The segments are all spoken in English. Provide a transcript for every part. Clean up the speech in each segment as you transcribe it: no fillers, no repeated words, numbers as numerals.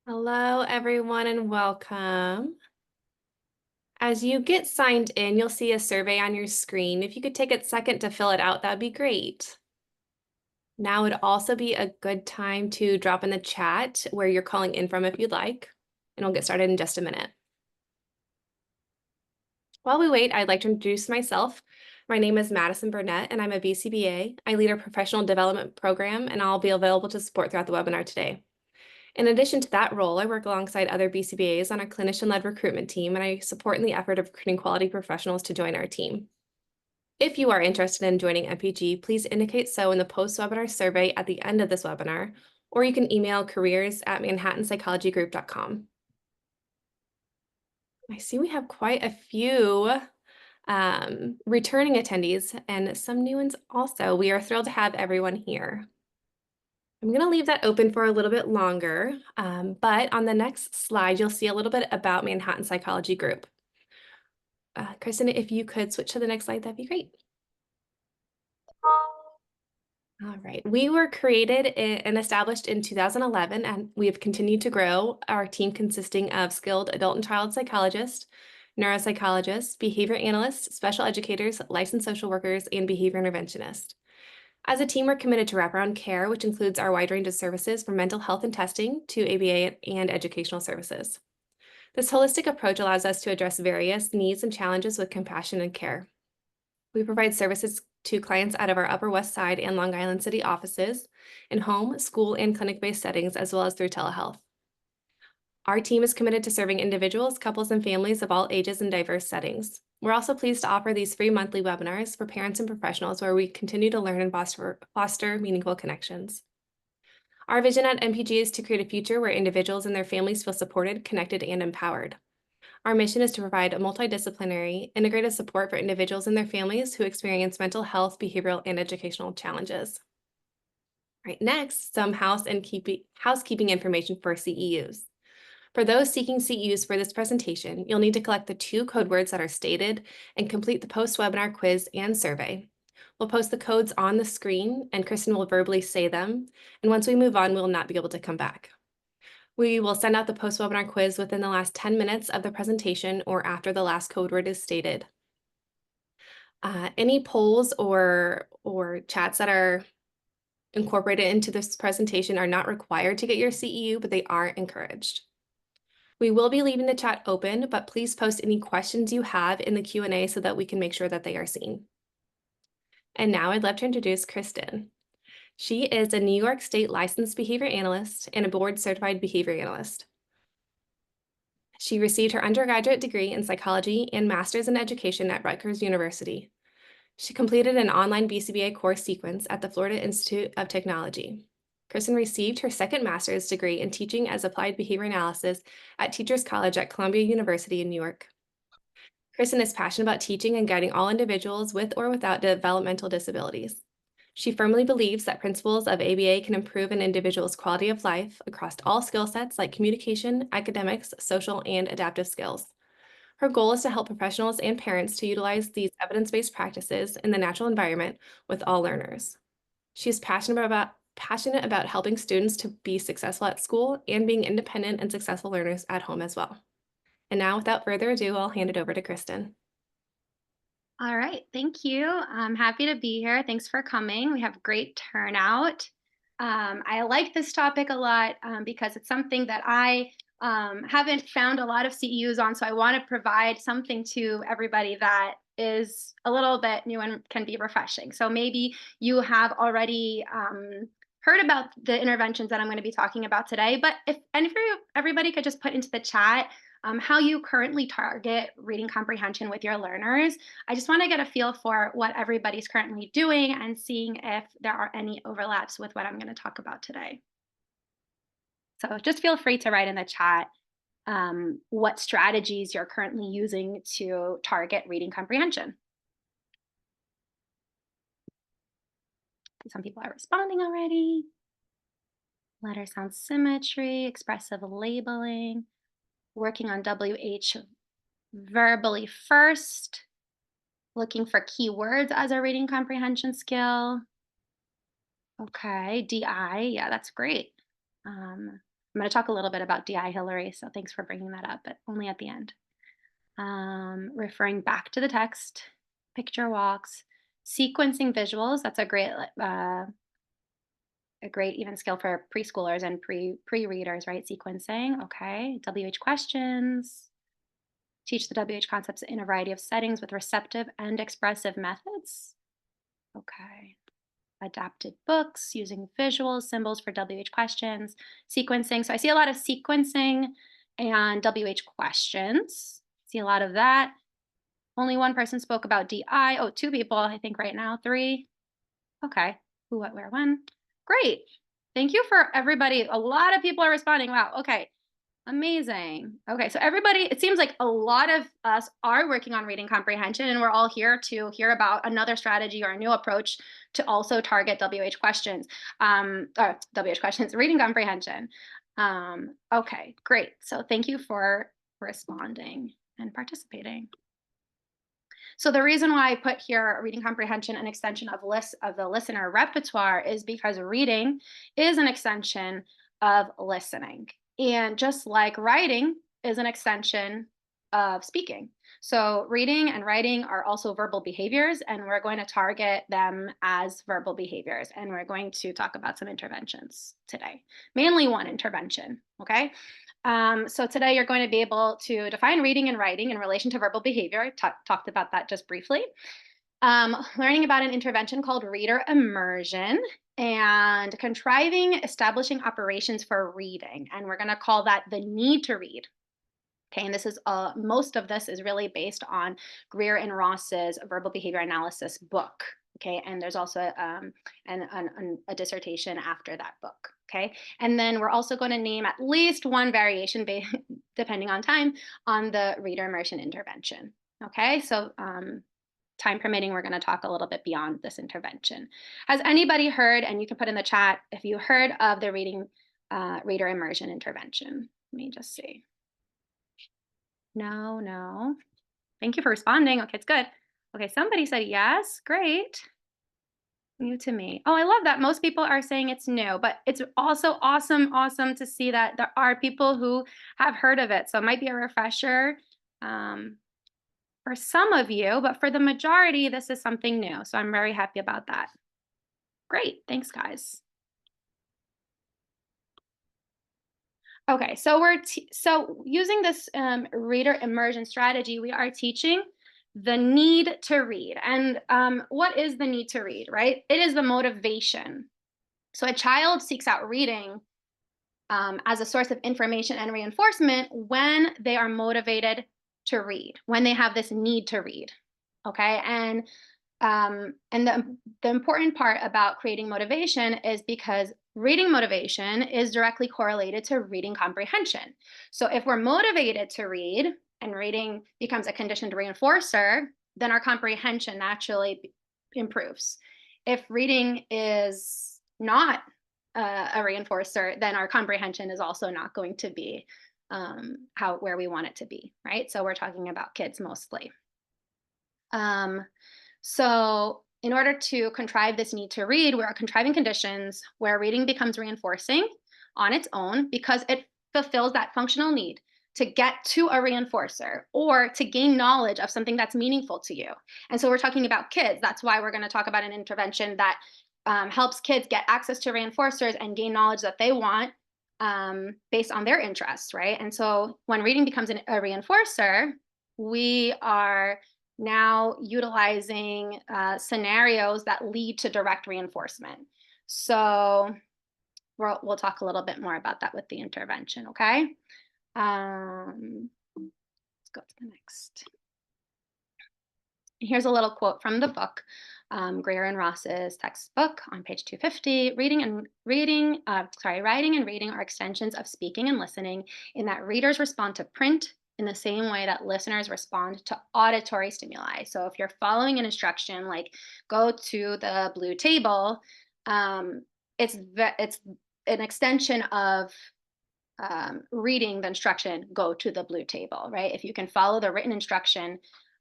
Hello, everyone, and welcome. As you get signed in, you'll see a survey on your screen. If you could take a second to fill it out, that'd be great. Now would also be a good time to drop in the chat where you're calling in from if you'd like, and we'll get started in just a minute. While we wait, I'd like to introduce myself. My name is Madison Burnett, and I'm a BCBA. I lead our professional development program, and I'll be available to support throughout the webinar today. In addition to that role, I work alongside other BCBAs on our clinician-led recruitment team, and I support in the effort of recruiting quality professionals to join our team. If you are interested in joining MPG, please indicate so in the post-webinar survey at the end of this webinar, or you can email careers@manhattanpsychologygroup.com. I see we have quite a few returning attendees and some new ones also. We are thrilled to have everyone here. I'm going to leave that open for a little bit longer, but on the next slide, you'll see a little bit about Manhattan Psychology Group. Kristin, if you could switch to the next slide, that'd be great. All right, we were created and established in 2011, and we have continued to grow. Our team consisting of skilled adult and child psychologists, neuropsychologists, behavior analysts, special educators, licensed social workers, and behavior interventionists. As a team, we're committed to wraparound care, which includes our wide range of services from mental health and testing to ABA and educational services. This holistic approach allows us to address various needs and challenges with compassion and care. We provide services to clients out of our Upper West Side and Long Island City offices in home, school, and clinic-based settings, as well as through telehealth. Our team is committed to serving individuals, couples, and families of all ages and diverse settings. We're also pleased to offer these free monthly webinars for parents and professionals where we continue to learn and foster meaningful connections. Our vision at MPG is to create a future where individuals and their families feel supported, connected, and empowered. Our mission is to provide a multidisciplinary, integrated support for individuals and their families who experience mental health, behavioral, and educational challenges. Right, next, some housekeeping information for CEUs. For those seeking CEUs for this presentation, you'll need to collect the 2 code words that are stated and complete the post-webinar quiz and survey. We'll post the codes on the screen, and Kristin will verbally say them, and once we move on, we will not be able to come back. We will send out the post-webinar quiz within the last 10 minutes of the presentation or after the last code word is stated. Any polls or chats that are incorporated into this presentation are not required to get your CEU, but they are encouraged. We will be leaving the chat open, but please post any questions you have in the Q&A so that we can make sure that they are seen. And now I'd love to introduce Kristin. She is a New York State licensed behavior analyst and a board certified behavior analyst. She received her undergraduate degree in psychology and master's in education at Rutgers University. She completed an online BCBA course sequence at the Florida Institute of Technology. Kristin received her second master's degree in teaching as applied behavior analysis at Teachers College at Columbia University in New York. Kristin is passionate about teaching and guiding all individuals with or without developmental disabilities. She firmly believes that principles of ABA can improve an individual's quality of life across all skill sets like communication, academics, social, and adaptive skills. Her goal is to help professionals and parents to utilize these evidence-based practices in the natural environment with all learners. She is passionate about helping students to be successful at school and being independent and successful learners at home as well. And now, without further ado, I'll hand it over to Kristin. All right, thank you. I'm happy to be here. Thanks for coming. We have great turnout. I like this topic a lot because it's something that I haven't found a lot of CEUs on, so I want to provide something to everybody that is a little bit new and can be refreshing. So maybe you have already heard about the interventions that I'm going to be talking about today, but if everybody could just put into the chat how you currently target reading comprehension with your learners. I just want to get a feel for what everybody's currently doing and seeing if there are any overlaps with what I'm going to talk about today. So just feel free to write in the chat what strategies you're currently using to target reading comprehension. Some people are responding already. Letter sound symmetry, expressive labeling, working on WH verbally first, looking for keywords as a reading comprehension skill. Okay, DI, yeah, that's great. I'm going to talk a little bit about DI Hillary, so thanks for bringing that up, but only at the end. Referring back to the text, picture walks, sequencing visuals. That's a great even skill for preschoolers and pre-readers, right? Sequencing, okay. WH questions. Teach the WH concepts in a variety of settings with receptive and expressive methods. Okay. Adapted books using visuals, symbols for WH questions, sequencing. So I see a lot of sequencing and WH questions. See a lot of that. Only one person spoke about DI. Oh, two people, I think right now, three. Okay. Who, what, where, when. Great. Thank you for everybody. A lot of people are responding. Wow. Okay. Amazing. Okay. So everybody, it seems like a lot of us are working on reading comprehension, and we're all here to hear about another strategy or a new approach to also target WH questions, or WH questions, reading comprehension. Okay, great. So thank you for responding and participating. So the reason why I put here reading comprehension an extension of the listener repertoire is because reading is an extension of listening. And just like writing is an extension of speaking. So reading and writing are also verbal behaviors, and we're going to target them as verbal behaviors. And we're going to talk about some interventions today, mainly one intervention, okay? So today you're going to be able to define reading and writing in relation to verbal behavior. I talked about that just briefly. Learning about an intervention called Reader Immersion and contriving establishing operations for reading. And we're going to call that the need to read. Okay, and this is most of this is really based on Greer and Ross's verbal behavior analysis book. Okay, and there's also a dissertation after that book. Okay, and then we're also going to name at least one variation, depending on time, on the reader immersion intervention. Okay, so time permitting, we're going to talk a little bit beyond this intervention. Has anybody heard, and you can put in the chat if you heard of the reader immersion intervention? Let me just see. No. Thank you for responding. Okay, it's good. Okay, somebody said yes. Great. New to me. Oh, I love that. Most people are saying it's new, but it's also awesome to see that there are people who have heard of it. So it might be a refresher for some of you, but for the majority, this is something new. So I'm very happy about that. Great. Thanks, guys. Okay, so so using this reader immersion strategy, we are teaching the need to read. And what is the need to read, right? It is the motivation. So a child seeks out reading as a source of information and reinforcement when they are motivated to read, when they have this need to read. Okay, and the important part about creating motivation is because reading motivation is directly correlated to reading comprehension. So if we're motivated to read and reading becomes a conditioned reinforcer, then our comprehension naturally improves. If reading is not a reinforcer, then our comprehension is also not going to be where we want it to be, right? So we're talking about kids mostly. So in order to contrive this need to read, we are contriving conditions where reading becomes reinforcing on its own because it fulfills that functional need to get to a reinforcer or to gain knowledge of something that's meaningful to you. And so we're talking about kids. That's why we're going to talk about an intervention that helps kids get access to reinforcers and gain knowledge that they want based on their interests, right? And so when reading becomes a reinforcer, we are now utilizing scenarios that lead to direct reinforcement. So we'll talk a little bit more about that with the intervention, okay? Let's go to the next. Here's a little quote from the book, Greer and Ross's textbook on page 250. Writing and reading are extensions of speaking and listening in that readers respond to print in the same way that listeners respond to auditory stimuli. So if you're following an instruction like go to the blue table, it's an extension of reading the instruction, go to the blue table, right? If you can follow the written instruction,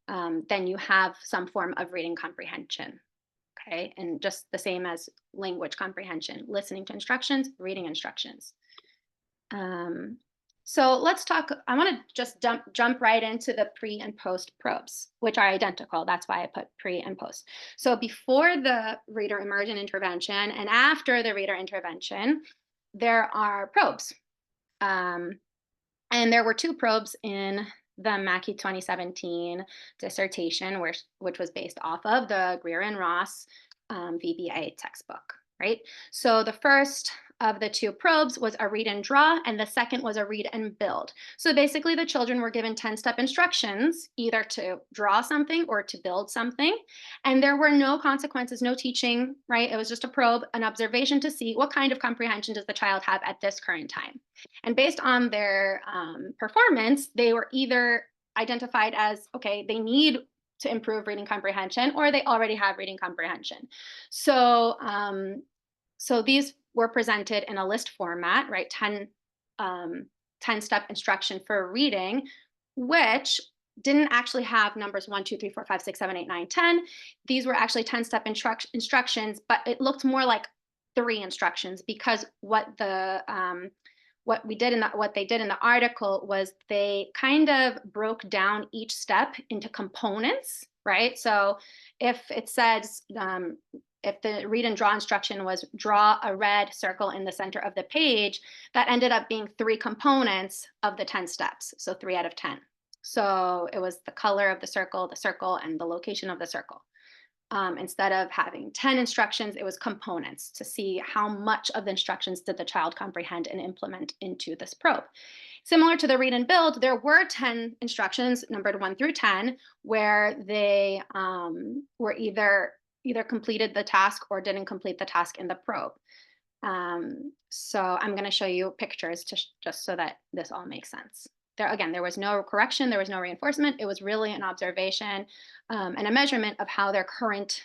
then you have some form of reading comprehension, okay? And just the same as language comprehension, listening to instructions, reading instructions. So let's talk, I want to just jump right into the pre and post probes, which are identical. That's why I put pre and post. So before the reader immersion intervention and after the reader intervention, there are probes. And there were 2 probes in the Mackey 2017 dissertation, which was based off of the Greer and Ross VBA textbook, right? So the first of the 2 probes was a read and draw, and the second was a read and build. So basically, the children were given 10-step instructions, either to draw something or to build something. And there were no consequences, no teaching, right? It was just a probe, an observation to see what kind of comprehension does the child have at this current time. And based on their performance, they were either identified as, okay, they need to improve reading comprehension, or they already have reading comprehension. So, so these were presented in a list format, right? 10-step instruction for reading, which didn't actually have numbers 1, 2, 3, 4, 5, 6, 7, 8, 9, 10. These were actually 10-step instructions, but it looked more like 3 instructions, because what they did in the article was they kind of broke down each step into components, right? So if it says, if the read and draw instruction was draw a red circle in the center of the page, that ended up being 3 components of the 10 steps. So 3 out of 10. So it was the color of the circle, and the location of the circle. Instead of having 10 instructions, it was components to see how much of the instructions did the child comprehend and implement into this probe. Similar to the read and build, there were 10 instructions, numbered 1 through 10, where they were either completed the task or didn't complete the task in the probe. So I'm going to show you pictures just so that this all makes sense. There was no correction, there was no reinforcement. It was really an observation and a measurement of how their current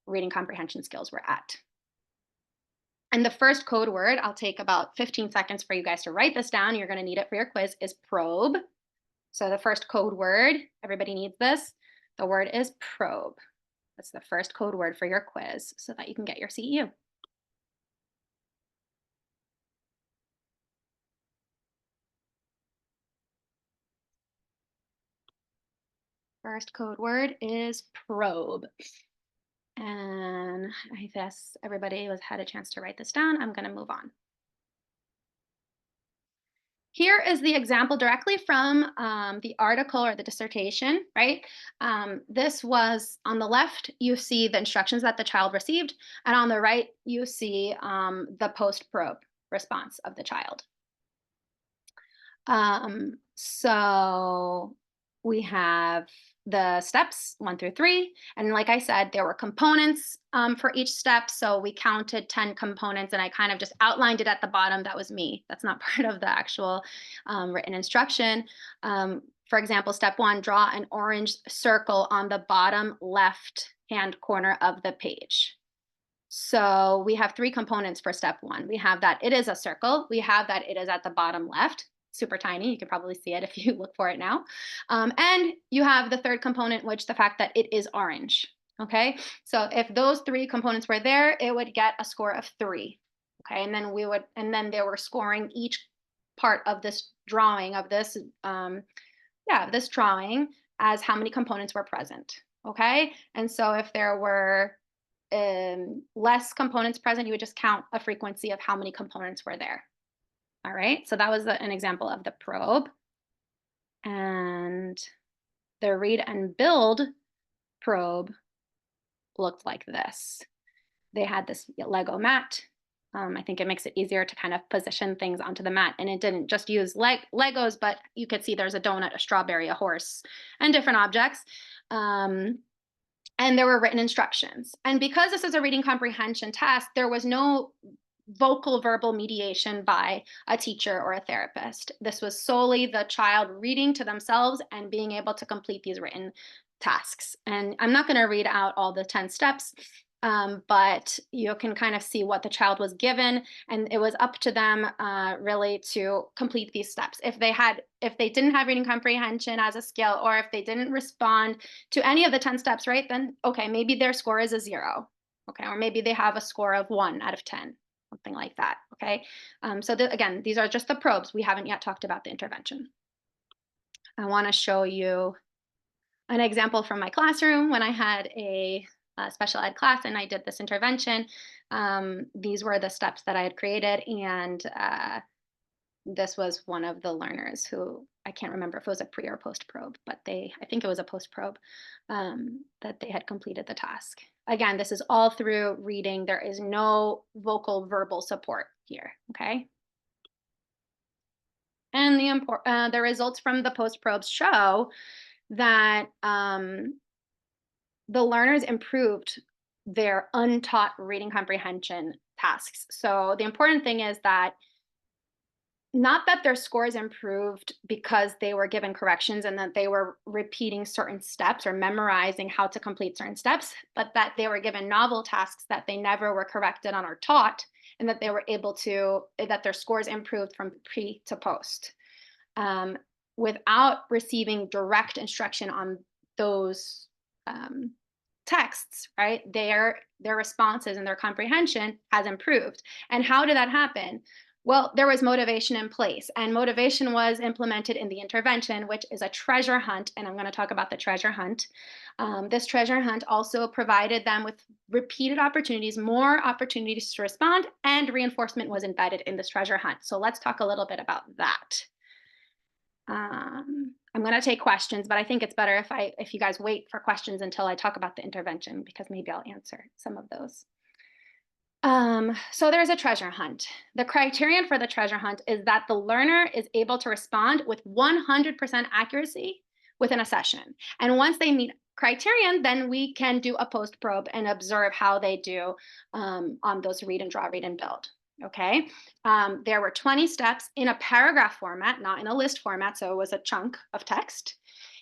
reading comprehension skills were at. And the first code word, I'll take about 15 seconds for you guys to write this down. You're going to need it for your quiz, is probe. So the first code word, everybody needs this. The word is probe. That's the first code word for your quiz so that you can get your CEU. First code word is probe. And I guess everybody had a chance to write this down. I'm going to move on. Here is the example directly from the article or the dissertation, right? This was on the left, you see the instructions that the child received, and on the right, you see the post-probe response of the child. So we have the steps 1 through 3. And like I said, there were components for each step. So we counted 10 components, and I kind of just outlined it at the bottom. That was me. That's not part of the actual written instruction. For example, step 1, draw an orange circle on the bottom left-hand corner of the page. So we have 3 components for step 1. We have that it is a circle. We have that it is at the bottom left. Super tiny. You can probably see it if you look for it now. And you have the third component, which the fact that it is orange. Okay, so if those 3 components were there, it would get a score of 3. Okay, and then they were scoring each part of this drawing this drawing as how many components were present. Okay, and so if there were less components present, you would just count a frequency of how many components were there. All right, so that was an example of the probe. And the read and build probe looked like this. They had this Lego mat. I think it makes it easier to kind of position things onto the mat. And it didn't just use Legos, but you could see there's a donut, a strawberry, a horse, and different objects. And there were written instructions. And because this is a reading comprehension test, there was no vocal verbal mediation by a teacher or a therapist. This was solely the child reading to themselves and being able to complete these written tasks. And I'm not going to read out all the 10 steps, but you can kind of see what the child was given, and it was up to them really to complete these steps. If they didn't have reading comprehension as a skill, or if they didn't respond to any of the 10 steps, right, then okay, maybe their score is a 0. Okay, or maybe they have a score of 1 out of 10. something like that. Okay. So again, these are just the probes. We haven't yet talked about the intervention. I want to show you an example from my classroom when I had a special ed class and I did this intervention. These were the steps that I had created, and this was one of the learners who, I can't remember if it was a pre or post probe, but I think it was a post probe, that they had completed the task. Again, this is all through reading. There is no vocal verbal support here. Okay. And the results from the post probes show that the learners improved their untaught reading comprehension tasks. So the important thing is that not that their scores improved because they were given corrections and that they were repeating certain steps or memorizing how to complete certain steps, but that they were given novel tasks that they never were corrected on or taught, and that they were able to, that their scores improved from pre to post, without receiving direct instruction on those texts, right? Their responses and their comprehension has improved. And how did that happen? Well, there was motivation in place, and motivation was implemented in the intervention, which is a treasure hunt. And I'm going to talk about the treasure hunt. This treasure hunt also provided them with repeated opportunities, more opportunities to respond, and reinforcement was embedded in this treasure hunt. So let's talk a little bit about that. I'm going to take questions, but I think it's better if you guys wait for questions until I talk about the intervention, because maybe I'll answer some of those. So there's a treasure hunt. The criterion for the treasure hunt is that the learner is able to respond with 100% accuracy within a session. And once they meet criterion, then we can do a post probe and observe how they do on those read and draw, read and build. Okay. There were 20 steps in a paragraph format, not in a list format. So it was a chunk of text.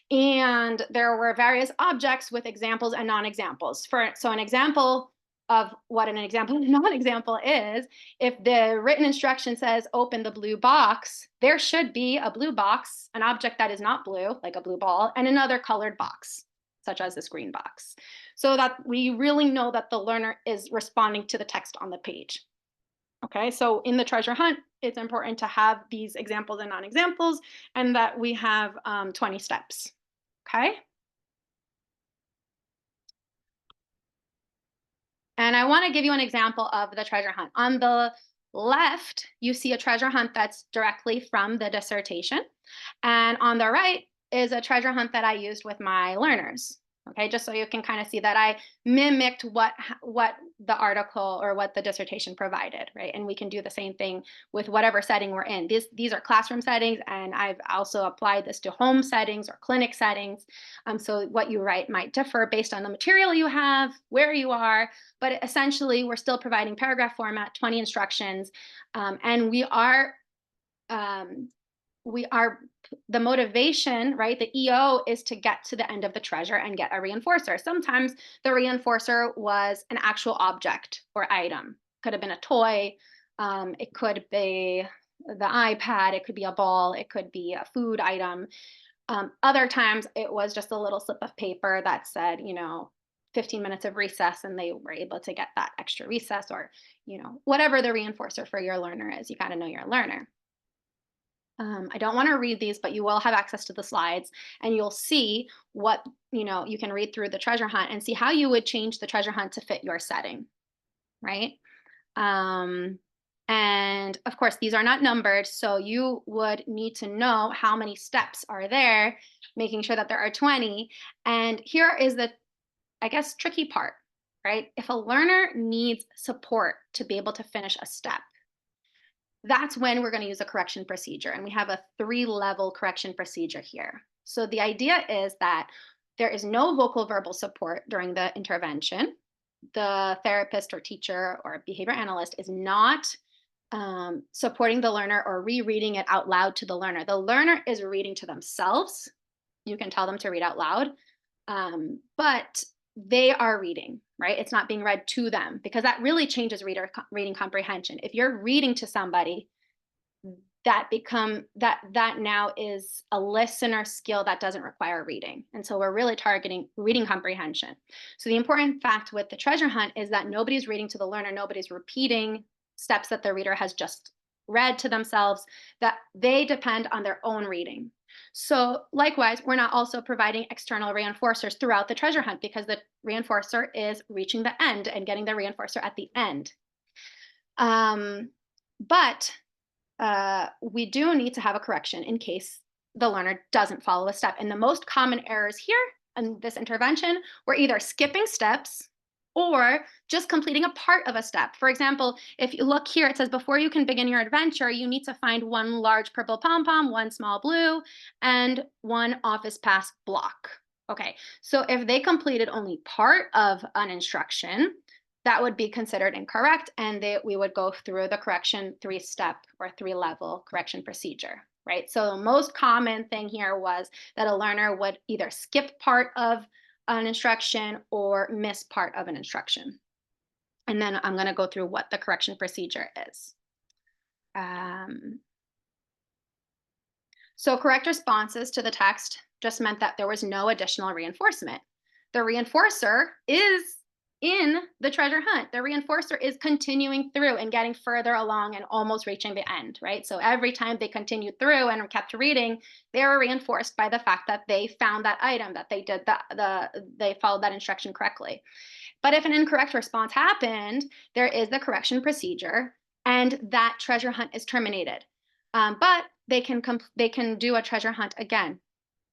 And there were various objects with examples and non-examples. So an example of what an example and non-example is, if the written instruction says open the blue box, there should be a blue box, an object that is not blue, like a blue ball, and another colored box, such as this green box, so that we really know that the learner is responding to the text on the page. Okay, so in the treasure hunt, it's important to have these examples and non-examples, and that we have 20 steps. Okay. And I want to give you an example of the treasure hunt. On the left, you see a treasure hunt that's directly from the dissertation. And on the right is a treasure hunt that I used with my learners. Okay, just so you can kind of see that I mimicked what the article or what the dissertation provided, right? And we can do the same thing with whatever setting we're in. These are classroom settings, and I've also applied this to home settings or clinic settings. So what you write might differ based on the material you have, where you are, but essentially we're still providing paragraph format, 20 instructions, and we are the motivation, right? The EO is to get to the end of the treasure and get a reinforcer. Sometimes the reinforcer was an actual object or item. Could have been a toy. It could be the iPad. It could be a ball. It could be a food item. Other times it was just a little slip of paper that said, 15 minutes of recess, and they were able to get that extra recess, or, whatever the reinforcer for your learner is. You got to know your learner. I don't want to read these, but you will have access to the slides, and you'll see what, you can read through the treasure hunt and see how you would change the treasure hunt to fit your setting, right? And of course, these are not numbered, so you would need to know how many steps are there, making sure that there are 20. And here is the, I guess, tricky part, right? If a learner needs support to be able to finish a step, that's when we're going to use a correction procedure. And we have a 3-level correction procedure here. So the idea is that there is no vocal verbal support during the intervention. The therapist or teacher or behavior analyst is not supporting the learner or rereading it out loud to the learner. The learner is reading to themselves. You can tell them to read out loud, but they are reading, right? It's not being read to them, because that really changes reading comprehension. If you're reading to somebody, that now is a listener skill that doesn't require reading. And so we're really targeting reading comprehension. So the important fact with the treasure hunt is that nobody's reading to the learner, nobody's repeating steps that the reader has just read to themselves, that they depend on their own reading. So likewise, we're not also providing external reinforcers throughout the treasure hunt because the reinforcer is reaching the end and getting the reinforcer at the end. But we do need to have a correction in case the learner doesn't follow a step. And the most common errors here in this intervention were either skipping steps or just completing a part of a step. For example, if you look here, it says before you can begin your adventure, you need to find one large purple pom-pom, one small blue, and one office pass block. Okay, so if they completed only part of an instruction, that would be considered incorrect, and we would go through the correction 3-step or 3-level correction procedure, right? So the most common thing here was that a learner would either skip part of an instruction or miss part of an instruction. And then I'm going to go through what the correction procedure is. So correct responses to the text just meant that there was no additional reinforcement. The reinforcer is in the treasure hunt. The reinforcer is continuing through and getting further along and almost reaching the end, right? So every time they continued through and kept reading, they were reinforced by the fact that they found that item, that they did they followed that instruction correctly. But if an incorrect response happened, there is the correction procedure, and that treasure hunt is terminated. But they can do a treasure hunt again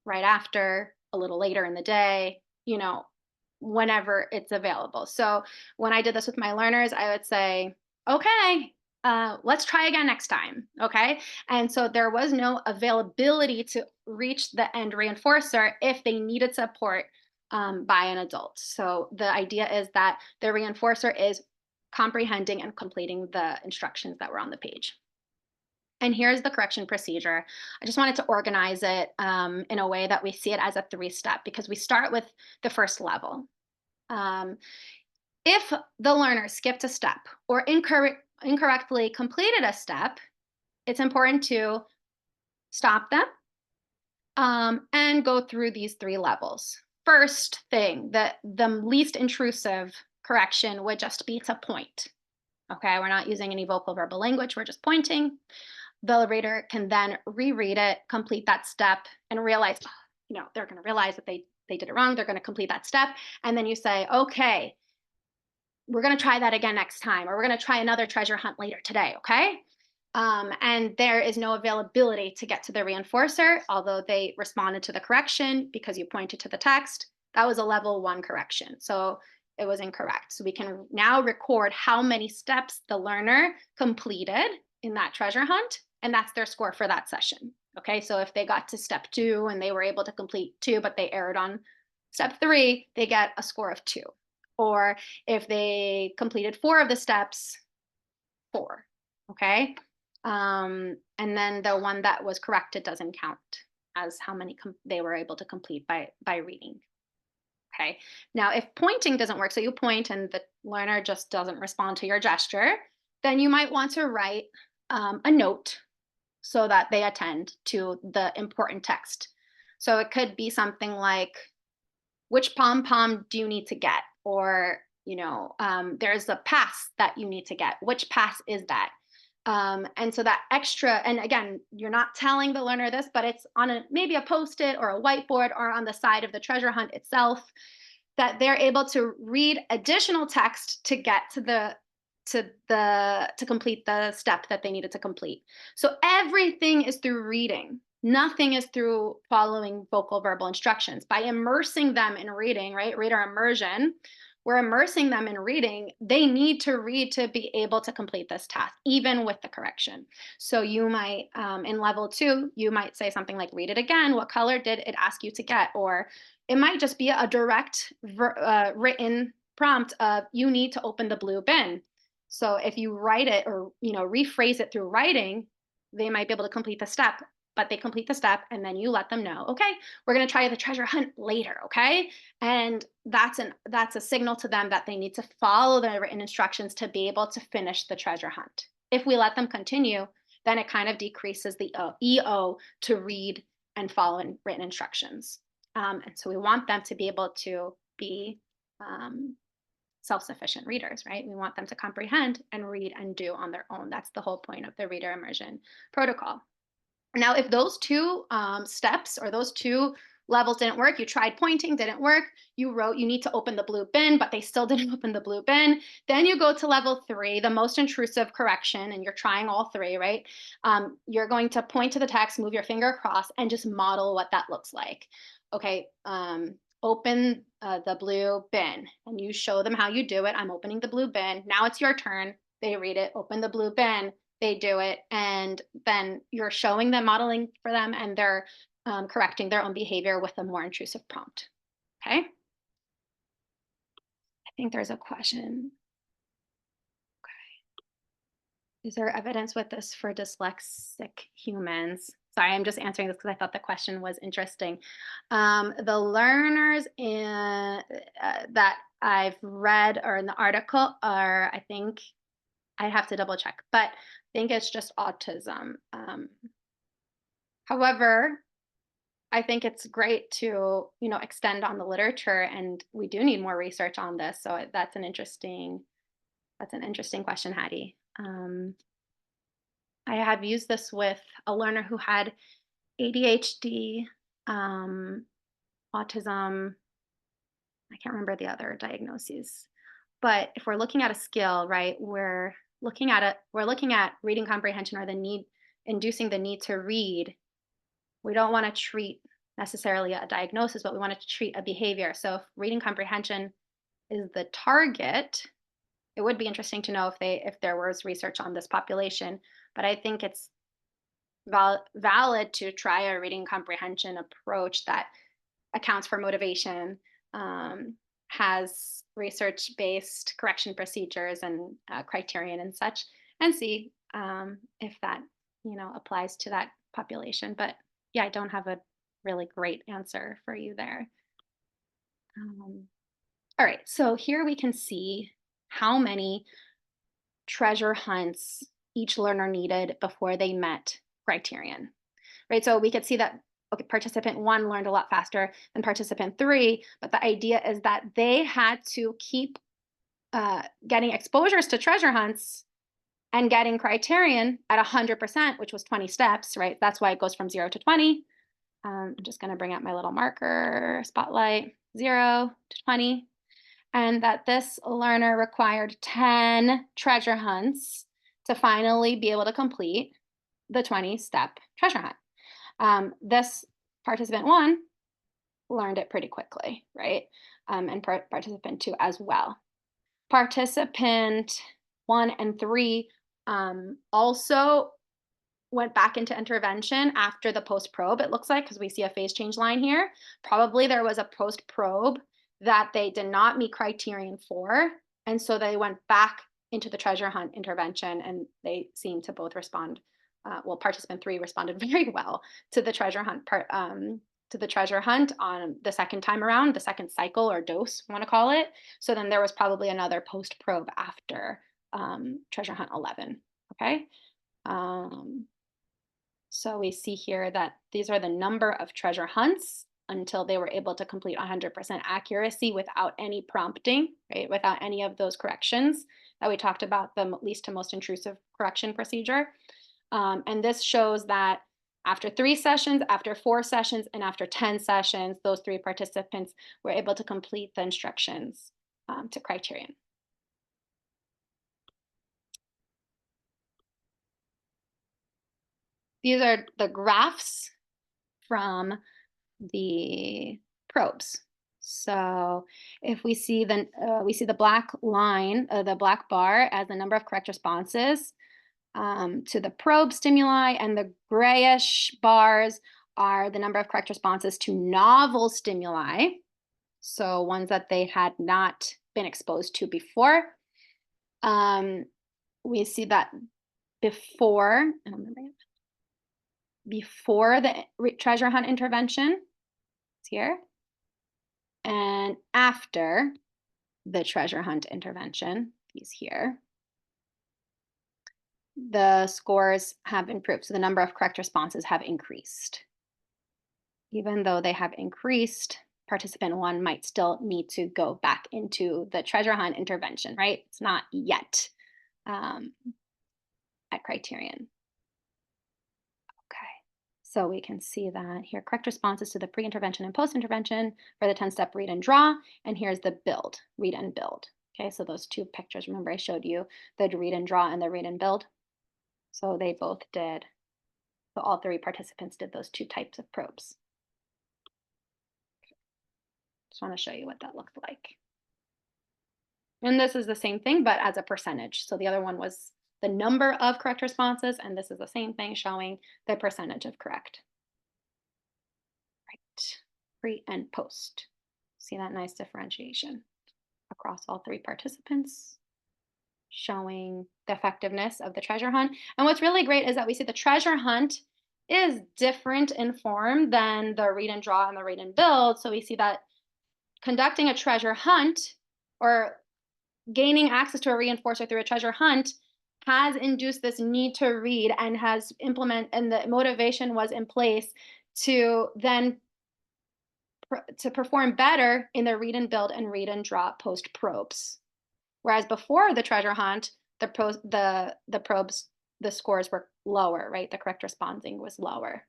right after, a little later in the day, whenever it's available. So when I did this with my learners, I would say, okay, let's try again next time. Okay. And so there was no availability to reach the end reinforcer if they needed support by an adult. So the idea is that the reinforcer is comprehending and completing the instructions that were on the page. And here's the correction procedure. I just wanted to organize it in a way that we see it as a 3-step, because we start with the first level. If the learner skipped a step or incorrectly completed a step, it's important to stop them and go through these 3 levels. First thing, the least intrusive correction would just be to point. Okay, we're not using any vocal verbal language, we're just pointing. The reader can then reread it, complete that step, and realize, they're going to realize that they did it wrong. They're going to complete that step. And then you say, okay, we're going to try that again next time, or we're going to try another treasure hunt later today. Okay. And there is no availability to get to the reinforcer, although they responded to the correction because you pointed to the text. That was a level 1 correction. So it was incorrect. So we can now record how many steps the learner completed in that treasure hunt, and that's their score for that session. Okay, so if they got to step 2 and they were able to complete 2, but they erred on step 3, they get a score of 2. Or if they completed 4 of the steps, 4. Okay, and then the one that was corrected doesn't count as how many they were able to complete by reading. Okay, now if pointing doesn't work, so you point and the learner just doesn't respond to your gesture, then you might want to write a note so that they attend to the important text. So it could be something like, which pom-pom do you need to get? Or, there's a pass that you need to get. Which pass is that? And so that extra, and again, you're not telling the learner this, but it's on maybe a Post-it or a whiteboard or on the side of the treasure hunt itself, that they're able to read additional text to get to complete the step that they needed to complete. So everything is through reading. Nothing is through following vocal verbal instructions. By immersing them in reading, right? Reader immersion, we're immersing them in reading. They need to read to be able to complete this task, even with the correction. So you might, in level 2, you might say something like, read it again. What color did it ask you to get? Or it might just be a direct written prompt of, you need to open the blue bin. So if you write it or, rephrase it through writing, they might be able to complete the step, but they complete the step and then you let them know, okay, we're going to try the treasure hunt later. Okay. And that's a signal to them that they need to follow the written instructions to be able to finish the treasure hunt. If we let them continue, then it kind of decreases the EO to read and follow written instructions. And so we want them to be able to be self-sufficient readers, right? We want them to comprehend and read and do on their own. That's the whole point of the reader immersion protocol. Now, if those two steps or those two levels didn't work, you tried pointing, didn't work, you wrote you need to open the blue bin, but they still didn't open the blue bin, then you go to level 3, the most intrusive correction, and you're trying all 3, right? You're going to point to the text, move your finger across, and just model what that looks like. Okay, open the blue bin, and you show them how you do it. I'm opening the blue bin. Now it's your turn. They read it, open the blue bin, they do it, and then you're showing them, modeling for them, and they're correcting their own behavior with a more intrusive prompt. Okay. I think there's a question. Okay. Is there evidence with this for dyslexic humans? Sorry, I'm just answering this because I thought the question was interesting. The learners that I've read or in the article are, I think, I have to double check, but I think it's just autism. However, I think it's great to, extend on the literature, and we do need more research on this. So that's an interesting question, Hattie. I have used this with a learner who had ADHD, autism. I can't remember the other diagnoses. But if we're looking at a skill, right, we're looking at reading comprehension or the need, inducing the need to read. We don't want to treat necessarily a diagnosis, but we want to treat a behavior. So if reading comprehension is the target, it would be interesting to know if there was research on this population. But I think it's valid to try a reading comprehension approach that accounts for motivation, has research-based correction procedures and criterion and such, and see if that applies to that population. But yeah, I don't have a really great answer for you there. All right, so here we can see how many treasure hunts each learner needed before they met criterion, right? So we could see that, okay, participant 1 learned a lot faster than participant 3, but the idea is that they had to keep getting exposures to treasure hunts and getting criterion at 100%, which was 20 steps, right? That's why it goes from 0 to 20. I'm just going to bring out my little marker, spotlight, 0 to 20. And that this learner required 10 treasure hunts to finally be able to complete the 20-step treasure hunt. This participant 1 learned it pretty quickly, right? And participant 2 as well. Participant 1 and 3 also went back into intervention after the post-probe, it looks like, because we see a phase change line here. Probably there was a post-probe that they did not meet criterion for, and so they went back into the treasure hunt intervention, and they seem to both respond. Participant 3 responded very well to the treasure hunt on the second time around, the second cycle or dose, you want to call it. So then there was probably another post-probe after treasure hunt 11. Okay. So we see here that these are the number of treasure hunts until they were able to complete 100% accuracy without any prompting, right? Without any of those corrections that we talked about, the least to most intrusive correction procedure. And this shows that after 3 sessions, after 4 sessions, and after 10 sessions, those 3 participants were able to complete the instructions to criterion. These are the graphs from the probes. So if we see the black line, the black bar as the number of correct responses to the probe stimuli, and the grayish bars are the number of correct responses to novel stimuli. So ones that they had not been exposed to before. We see that before the treasure hunt intervention, it's here, and after the treasure hunt intervention, these here, the scores have improved. So the number of correct responses have increased. Even though they have increased, participant one might still need to go back into the treasure hunt intervention, right? It's not yet um, at criterion. Okay, so we can see that here, correct responses to the pre-intervention and post-intervention for the 10-step read and draw, and here's the build, read and build. Okay, so those two pictures, remember I showed you the read and draw and the read and build? So they both did, so all three participants did those two types of probes. Just want to show you what that looked like. And this is the same thing, but as a percentage. So the other one was the number of correct responses, and this is the same thing showing the percentage of correct. Right, pre and post. See that nice differentiation across all three participants, showing the effectiveness of the treasure hunt. And what's really great is that we see the treasure hunt is different in form than the read and draw and the read and build. So we see that conducting a treasure hunt or gaining access to a reinforcer through a treasure hunt has induced this need to read and has and the motivation was in place to then to perform better in the read and build and read and draw post probes. Whereas before the treasure hunt, the probes, the scores were lower, right? The correct responding was lower.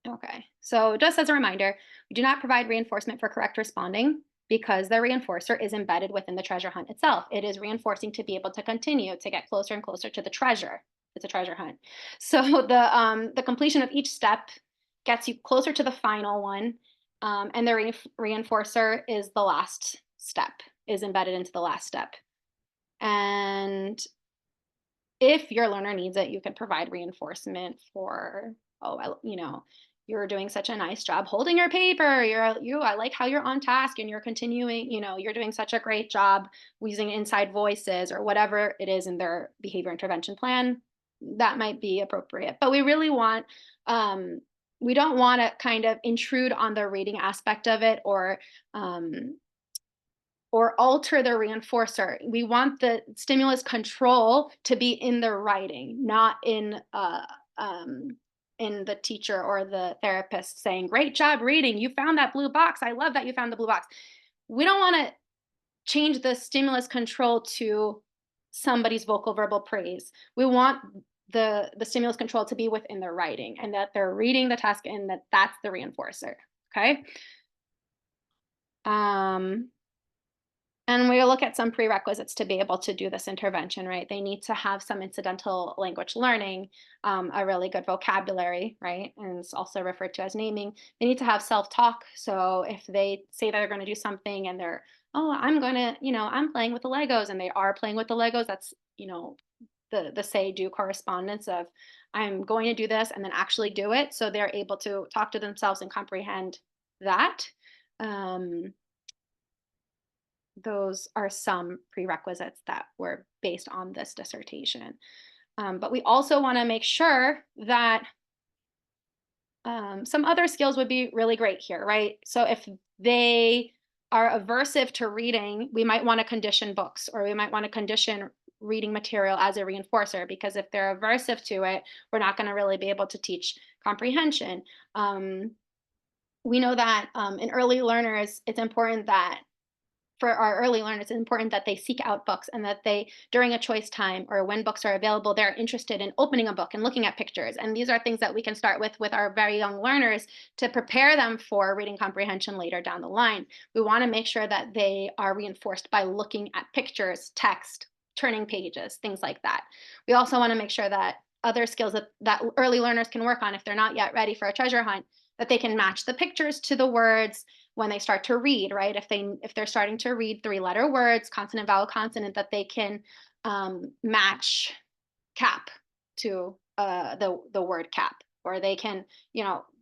Okay, so just as a reminder, we do not provide reinforcement for correct responding because the reinforcer is embedded within the treasure hunt itself. It is reinforcing to be able to continue to get closer and closer to the treasure. It's a treasure hunt. So the completion of each step gets you closer to the final one, and the reinforcer is the last step, is embedded into the last step. And if your learner needs it, you can provide reinforcement for, you're doing such a nice job holding your paper. I like how you're on task and you're continuing, you're doing such a great job using inside voices or whatever it is in their behavior intervention plan. That might be appropriate. But we really want, we don't want to kind of intrude on the reading aspect of it or alter the reinforcer. We want the stimulus control to be in the writing, not in the teacher or the therapist saying, "Great job reading. You found that blue box. I love that you found the blue box." We don't want to change the stimulus control to somebody's vocal verbal praise. We want the stimulus control to be within their writing and that they're reading the task and that's the reinforcer. Okay. And we'll look at some prerequisites to be able to do this intervention, right? They need to have some incidental language learning, a really good vocabulary, right? And it's also referred to as naming. They need to have self-talk. So if they say they're going to do something and they're, oh, I'm going to, I'm playing with the Legos and they are playing with the Legos, that's, the say-do correspondence of I'm going to do this and then actually do it. So they're able to talk to themselves and comprehend that. Those are some prerequisites that were based on this dissertation. But we also want to make sure that some other skills would be really great here, right? So if they are aversive to reading, we might want to condition books or we might want to condition reading material as a reinforcer because if they're aversive to it, we're not going to really be able to teach comprehension. We know that in early learners, it's important that for our early learners, it's important that they seek out books and that they, during a choice time or when books are available, they're interested in opening a book and looking at pictures. And these are things that we can start with our very young learners to prepare them for reading comprehension later down the line. We want to make sure that they are reinforced by looking at pictures, text, turning pages, things like that. We also want to make sure that other skills that early learners can work on if they're not yet ready for a treasure hunt, that they can match the pictures to the words when they start to read, right? If they're starting to read 3-letter words, consonant, vowel, consonant, that they can match cap to the word cap, or they can,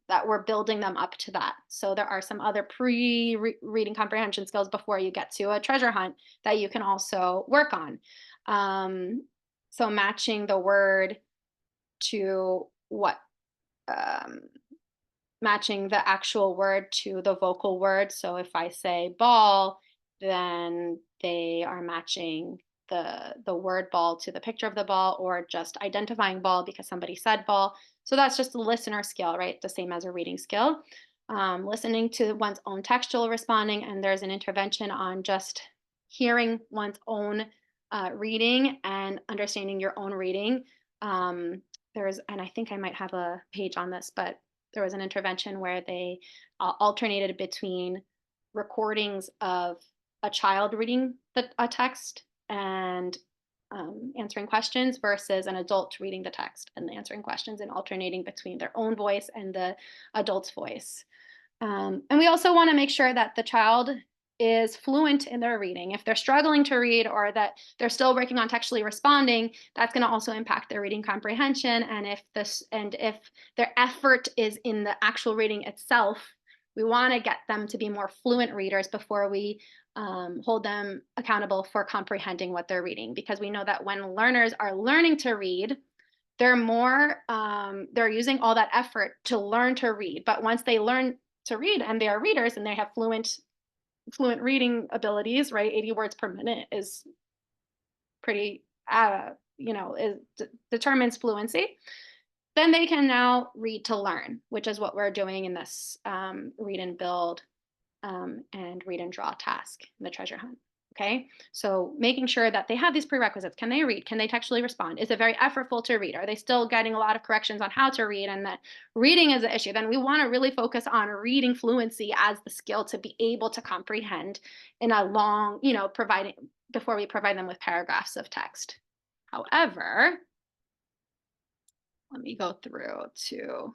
that we're building them up to that. So there are some other pre-reading comprehension skills before you get to a treasure hunt that you can also work on. So matching the word to what matching the actual word to the vocal word. So if I say ball, then they are matching the word ball to the picture of the ball, or just identifying ball because somebody said ball. So that's just a listener skill, right? The same as a reading skill. Listening to one's own textual responding, and there's an intervention on just hearing one's own reading and understanding your own reading. And I think I might have a page on this, but there was an intervention where they alternated between recordings of a child reading a text and answering questions versus an adult reading the text and answering questions, and alternating between their own voice and the adult's voice. And we also want to make sure that the child is fluent in their reading. If they're struggling to read, or that they're still working on textually responding, that's going to also impact their reading comprehension. And if their effort is in the actual reading itself, we want to get them to be more fluent readers before we hold them accountable for comprehending what they're reading. Because we know that when learners are learning to read, they're using all that effort to learn to read. But once they learn to read and they are readers and they have fluent reading abilities, right? 80 words per minute is pretty, determines fluency. Then they can now read to learn, which is what we're doing in this read and build and read and draw task in the treasure hunt. Okay, so making sure that they have these prerequisites. Can they read? Can they textually respond? Is it very effortful to read? Are they still getting a lot of corrections on how to read, and that reading is an issue? Then we want to really focus on reading fluency as the skill to be able to comprehend in a long, before we provide them with paragraphs of text. However, let me go through to,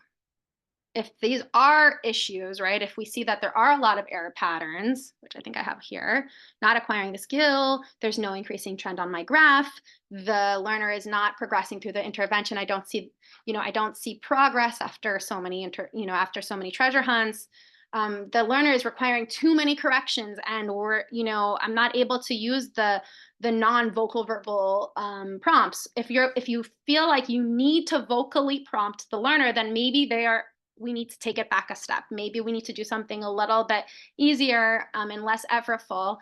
if these are issues, right? If we see that there are a lot of error patterns, which I think I have here, not acquiring the skill, there's no increasing trend on my graph, the learner is not progressing through the intervention, I don't see progress after so many after so many treasure hunts. The learner is requiring too many corrections, and I'm not able to use the non-vocal verbal prompts. If you feel like you need to vocally prompt the learner, then maybe we need to take it back a step. Maybe we need to do something a little bit easier and less effortful,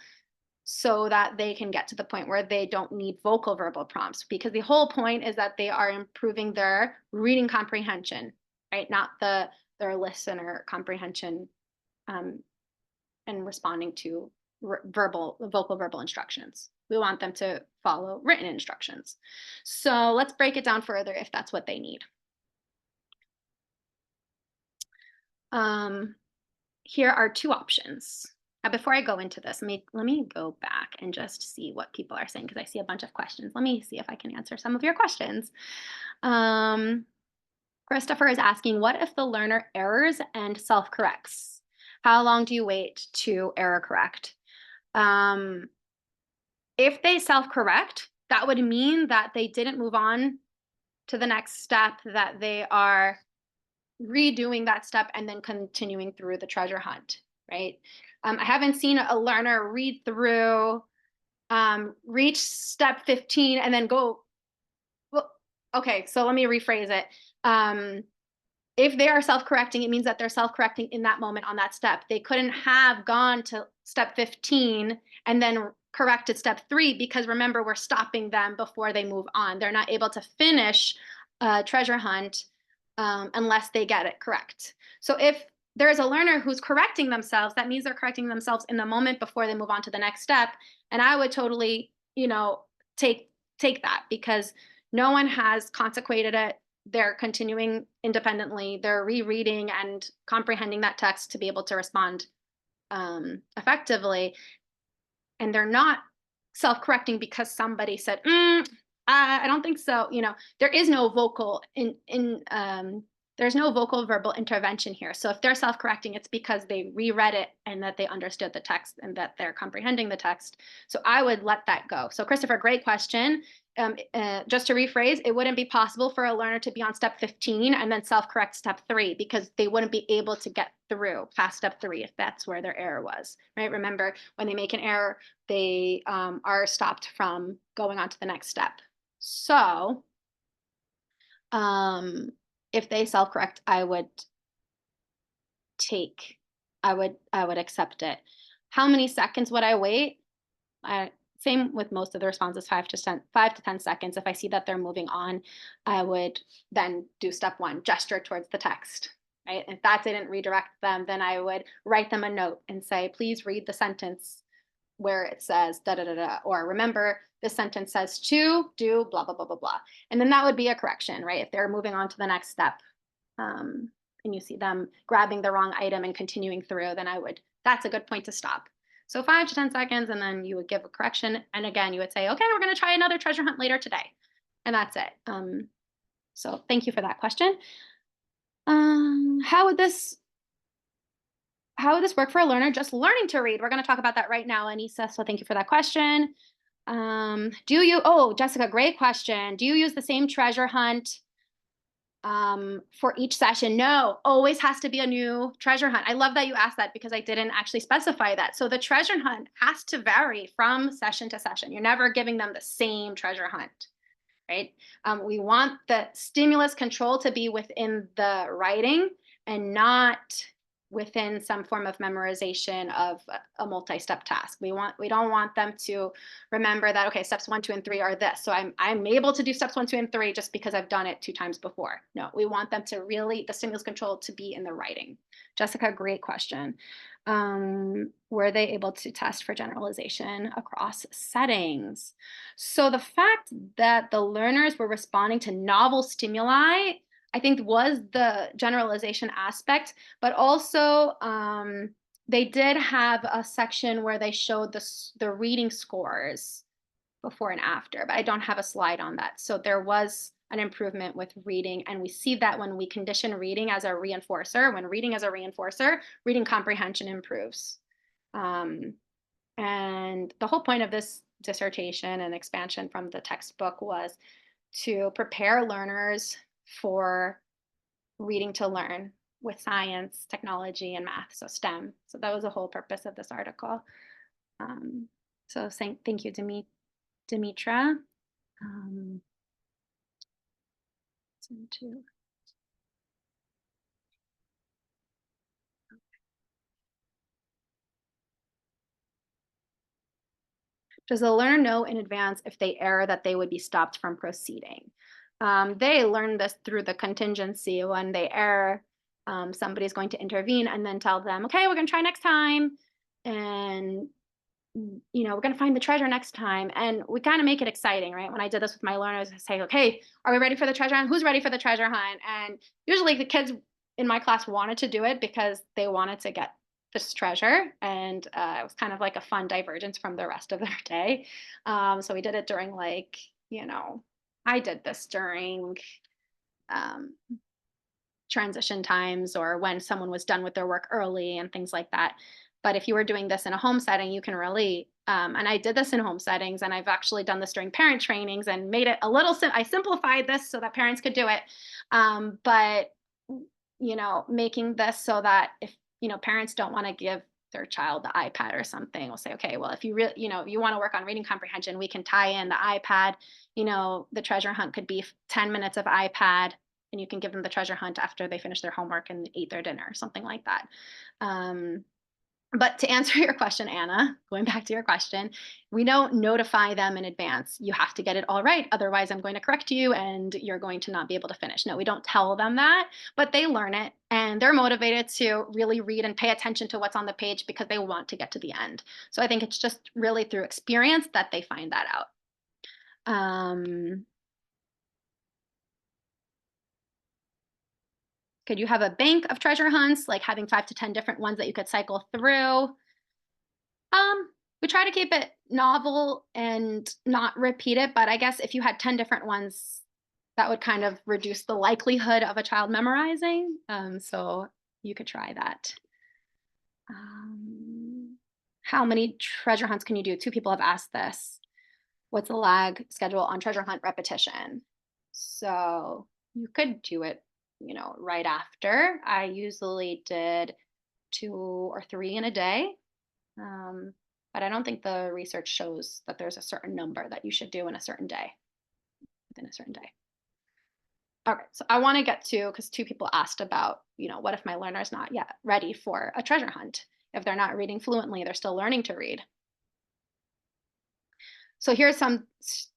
so that they can get to the point where they don't need vocal verbal prompts, because the whole point is that they are improving their reading comprehension, right? Not their listener comprehension and responding to vocal verbal instructions. We want them to follow written instructions. So let's break it down further if that's what they need. Here are two options. Now, before I go into this, let me go back and just see what people are saying, because I see a bunch of questions. Let me see if I can answer some of your questions. Christopher is asking, what if the learner errors and self-corrects? How long do you wait to error correct? If they self-correct, that would mean that they didn't move on to the next step, that they are redoing that step and then continuing through the treasure hunt, right? I haven't seen a learner read through, reach step 15 and then go, well, okay, so let me rephrase it. If they are self-correcting, it means that they're self-correcting in that moment on that step. They couldn't have gone to step 15 and then corrected step 3, because remember, we're stopping them before they move on. They're not able to finish a treasure hunt unless they get it correct. So if there's a learner who's correcting themselves, that means they're correcting themselves in the moment before they move on to the next step. And I would totally, take that, because no one has consecrated it. They're continuing independently. They're rereading and comprehending that text to be able to respond effectively. And they're not self-correcting because somebody said, I don't think so. There is no vocal there's no vocal verbal intervention here. So if they're self-correcting, it's because they reread it and that they understood the text and that they're comprehending the text. So I would let that go. So Christopher, great question. Just to rephrase, it wouldn't be possible for a learner to be on step 15 and then self-correct step 3, because they wouldn't be able to get through past step 3 if that's where their error was, right? Remember, when they make an error, they are stopped from going on to the next step. So if they self-correct, I would accept it. How many seconds would I wait? same with most of the responses, 5 to 10 seconds. If I see that they're moving on, I would then do step one, gesture towards the text. Right? If that didn't redirect them, then I would write them a note and say, please read the sentence where it says da da da da, or remember this sentence says to do blah blah blah blah blah, and then that would be a correction, right? If they're moving on to the next step, and you see them grabbing the wrong item and continuing through, then that's a good point to stop. So 5 to 10 seconds, and then you would give a correction, and again you would say, okay, we're going to try another treasure hunt later today, and that's it. So thank you for that question. How would this work for a learner just learning to read? We're going to talk about that right now, Anissa. So thank you for that question. Jessica, great question. Do you use the same treasure hunt for each session? No, always has to be a new treasure hunt. I love that you asked that because I didn't actually specify that. So the treasure hunt has to vary from session to session. You're never giving them the same treasure hunt, right? We want the stimulus control to be within the writing and not within some form of memorization of a multi-step task. We don't want them to remember that, okay, steps 1, 2, and 3 are this. So I'm able to do steps 1, 2, and 3 just because I've done it 2 times before. No, we want them to really, the stimulus control to be in the writing. Jessica, great question. Were they able to test for generalization across settings? So the fact that the learners were responding to novel stimuli, I think, was the generalization aspect, but also they did have a section where they showed the reading scores before and after, but I don't have a slide on that. So there was an improvement with reading, and we see that when we condition reading as a reinforcer, reading comprehension improves. And the whole point of this dissertation and expansion from the textbook was to prepare learners for reading to learn with science, technology, and math, so STEM. So that was the whole purpose of this article. So thank you, Dimitra. Does the learner know in advance if they err that they would be stopped from proceeding? They learn this through the contingency. When they err, somebody's going to intervene and then tell them, okay, we're going to try next time. And, we're going to find the treasure next time. And we kind of make it exciting, right? When I did this with my learners, I say, okay, are we ready for the treasure hunt? Who's ready for the treasure hunt? And usually the kids in my class wanted to do it because they wanted to get this treasure, and it was kind of like a fun divergence from the rest of their day. So we did it during I did this during transition times, or when someone was done with their work early and things like that. But if you were doing this in a home setting, you can really, and I did this in home settings, and I've actually done this during parent trainings and made it I simplified this so that parents could do it. But making this so that if parents don't want to give their child the iPad or something, we'll say, okay, well, if you really, you want to work on reading comprehension, we can tie in the iPad. The treasure hunt could be 10 minutes of iPad, and you can give them the treasure hunt after they finish their homework and eat their dinner, something like that. But to answer your question, Anna, going back to your question, we don't notify them in advance. You have to get it all right. Otherwise, I'm going to correct you and you're going to not be able to finish. No, we don't tell them that, but they learn it and they're motivated to really read and pay attention to what's on the page because they want to get to the end. So I think it's just really through experience that they find that out. Could you have a bank of treasure hunts, like having 5 to 10 different ones that you could cycle through? We try to keep it novel and not repeat it, but I guess if you had 10 different ones, that would kind of reduce the likelihood of a child memorizing. So you could try that. How many treasure hunts can you do? 2 people have asked this. What's the lag schedule on treasure hunt repetition? So you could do it, right after. I usually did 2 or 3 in a day. But I don't think the research shows that there's a certain number that you should do in a certain day, within a certain day. Okay, so I want to get to, because 2 people asked about, what if my learner is not yet ready for a treasure hunt? If they're not reading fluently, they're still learning to read. So here's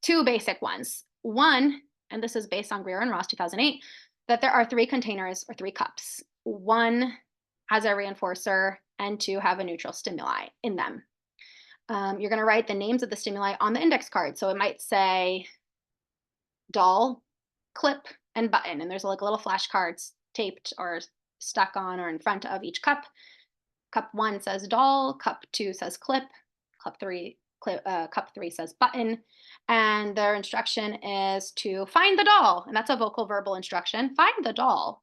two basic ones. One, and this is based on Greer and Ross 2008, that there are 3 containers or 3 cups. One has a reinforcer and 2 have a neutral stimuli in them. You're going to write the names of the stimuli on the index card. So it might say doll, clip, and button. And there's like little flashcards taped or stuck on or in front of each cup. Cup 1 says doll, cup 2 says clip, cup 3 says button, and their instruction is to find the doll, and that's a vocal verbal instruction. Find the doll,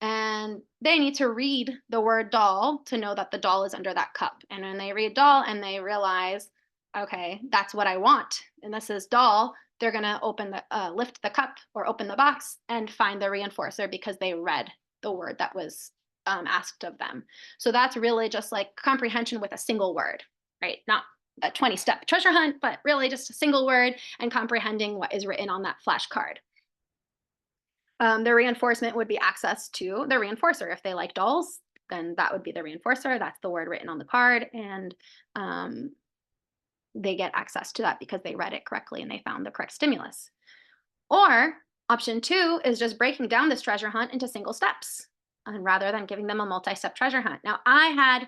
and they need to read the word doll to know that the doll is under that cup. And when they read doll and they realize, okay, that's what I want, and this is doll, they're going to lift the cup or open the box and find the reinforcer because they read the word that was asked of them. So that's really just like comprehension with a single word, right? Not a 20-step treasure hunt, but really just a single word and comprehending what is written on that flashcard. The reinforcement would be access to the reinforcer. If they like dolls, then that would be the reinforcer. That's the word written on the card, and they get access to that because they read it correctly and they found the correct stimulus. Or option 2 is just breaking down this treasure hunt into single steps, and rather than giving them a multi-step treasure hunt. Now, I had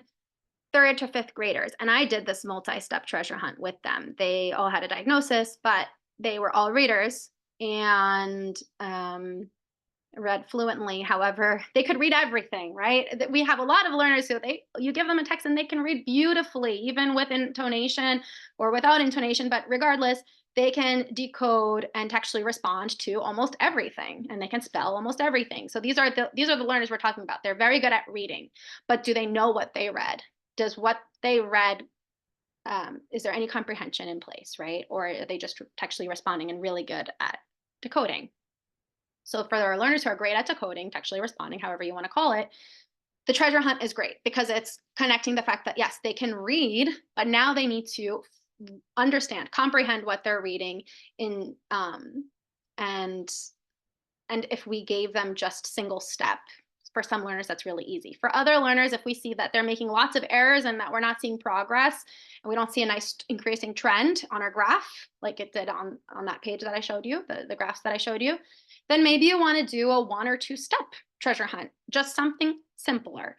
3rd to 5th graders, and I did this multi-step treasure hunt with them. They all had a diagnosis, but they were all readers and read fluently. However, they could read everything, right? We have a lot of learners who you give them a text and they can read beautifully, even with intonation or without intonation, but regardless, they can decode and textually respond to almost everything, and they can spell almost everything. So these are the learners we're talking about. They're very good at reading, but do they know what they read? Does what they read, is there any comprehension in place, right? Or are they just textually responding and really good at decoding? So for our learners who are great at decoding, textually responding, however you want to call it, the treasure hunt is great because it's connecting the fact that, yes, they can read, but now they need to understand, comprehend what they're reading in, and if we gave them just single step, for some learners, that's really easy. For other learners, if we see that they're making lots of errors and that we're not seeing progress, and we don't see a nice increasing trend on our graph, like it did on that page that I showed you, the graphs that I showed you, then maybe you want to do a 1 or 2 step treasure hunt, just something simpler,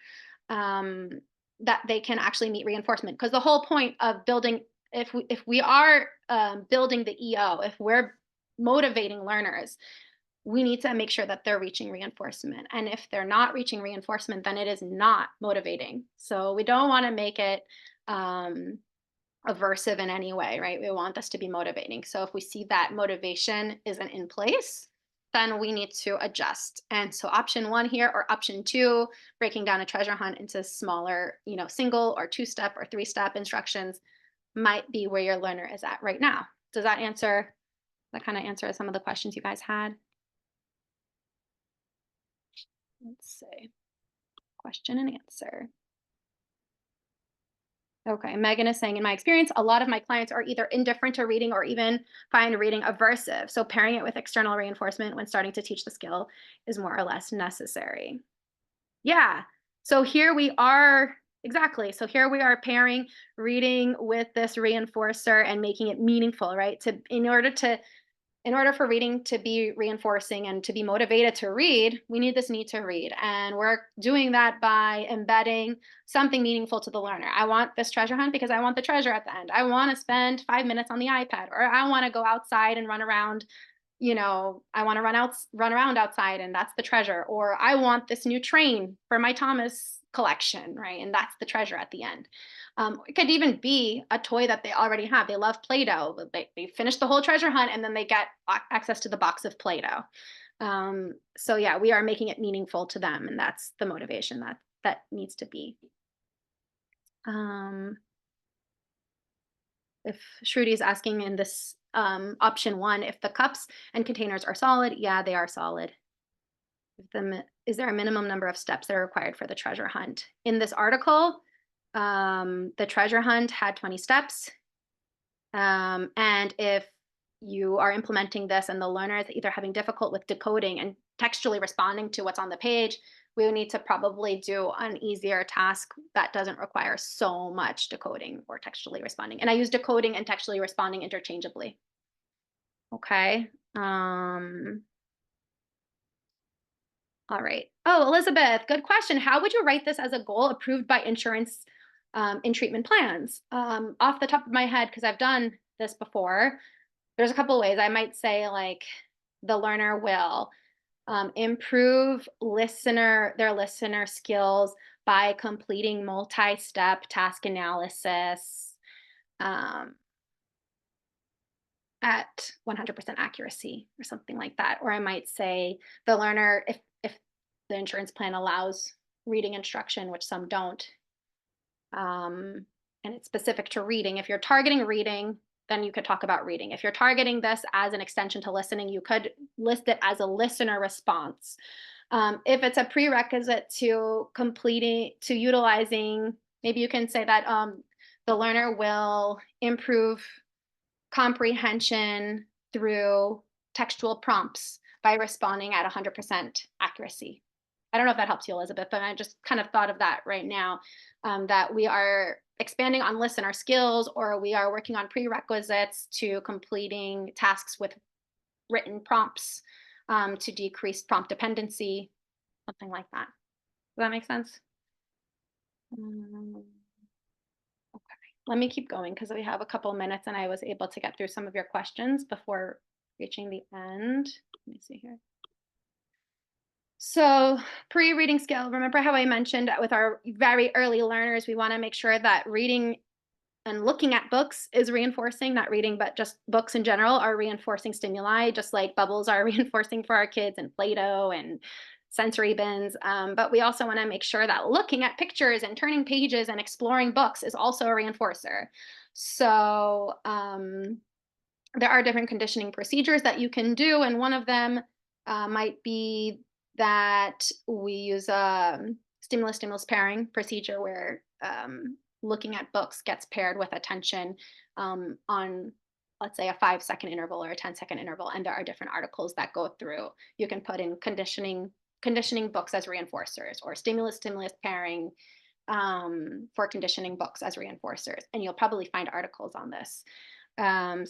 that they can actually meet reinforcement. Because the whole point of building, if we are building the EO, if we're motivating learners, we need to make sure that they're reaching reinforcement. And if they're not reaching reinforcement, then it is not motivating. So we don't want to make it aversive in any way, right? We want this to be motivating. So if we see that motivation isn't in place, then we need to adjust. And so option 1 here, or option 2, breaking down a treasure hunt into smaller, single or 2-step or 3-step instructions, might be where your learner is at right now. Does that kind of answer some of the questions you guys had? Let's see. Question and answer. Okay, Megan is saying, in my experience, a lot of my clients are either indifferent to reading or even find reading aversive. So pairing it with external reinforcement when starting to teach the skill is more or less necessary. Yeah, so here we are, exactly. So here we are pairing reading with this reinforcer and making it meaningful, right? In order for reading to be reinforcing and to be motivated to read, we need this need to read. And we're doing that by embedding something meaningful to the learner. I want this treasure hunt because I want the treasure at the end. I want to spend 5 minutes on the iPad, or I want to go outside and run around. I want to run around outside, and that's the treasure. Or I want this new train for my Thomas collection, right? And that's the treasure at the end. It could even be a toy that they already have. They love Play-Doh. They finish the whole treasure hunt, and then they get access to the box of Play-Doh. So yeah, we are making it meaningful to them, and that's the motivation that needs to be. If Shruti is asking in this option 1, if the cups and containers are solid, yeah, they are solid. Is there a minimum number of steps that are required for the treasure hunt? In this article, the treasure hunt had 20 steps. And if you are implementing this and the learner is either having difficult with decoding and textually responding to what's on the page, we would need to probably do an easier task that doesn't require so much decoding or textually responding. And I use decoding and textually responding interchangeably. Okay. All right. Oh, Elizabeth, good question. How would you write this as a goal approved by insurance in treatment plans? Off the top of my head, because I've done this before, there's a couple of ways. I might say like the learner will improve their listener skills by completing multi-step task analysis um, at 100% accuracy or something like that. Or I might say the learner, if the insurance plan allows reading instruction, which some don't, and it's specific to reading. If you're targeting reading, then you could talk about reading. If you're targeting this as an extension to listening, you could list it as a listener response. If it's a prerequisite to utilizing, maybe you can say that the learner will improve comprehension through textual prompts by responding at 100% accuracy. I don't know if that helps you, Elizabeth, but I just kind of thought of that right now, that we are expanding on listener skills, or we are working on prerequisites to completing tasks with written prompts to decrease prompt dependency, something like that. Does that make sense? Okay, let me keep going because we have a couple minutes and I was able to get through some of your questions before reaching the end. Let me see here. So pre-reading skill, remember how I mentioned with our very early learners, we want to make sure that reading and looking at books is reinforcing, not reading, but just books in general are reinforcing stimuli, just like bubbles are reinforcing for our kids and Play-Doh and sensory bins. But we also want to make sure that looking at pictures and turning pages and exploring books is also a reinforcer. So there are different conditioning procedures that you can do. And one of them might be that we use a stimulus-stimulus pairing procedure where looking at books gets paired with attention on, let's say, a 5-second interval or a 10-second interval. And there are different articles that go through. You can put in conditioning books as reinforcers, or stimulus-stimulus pairing for conditioning books as reinforcers. And you'll probably find articles on this.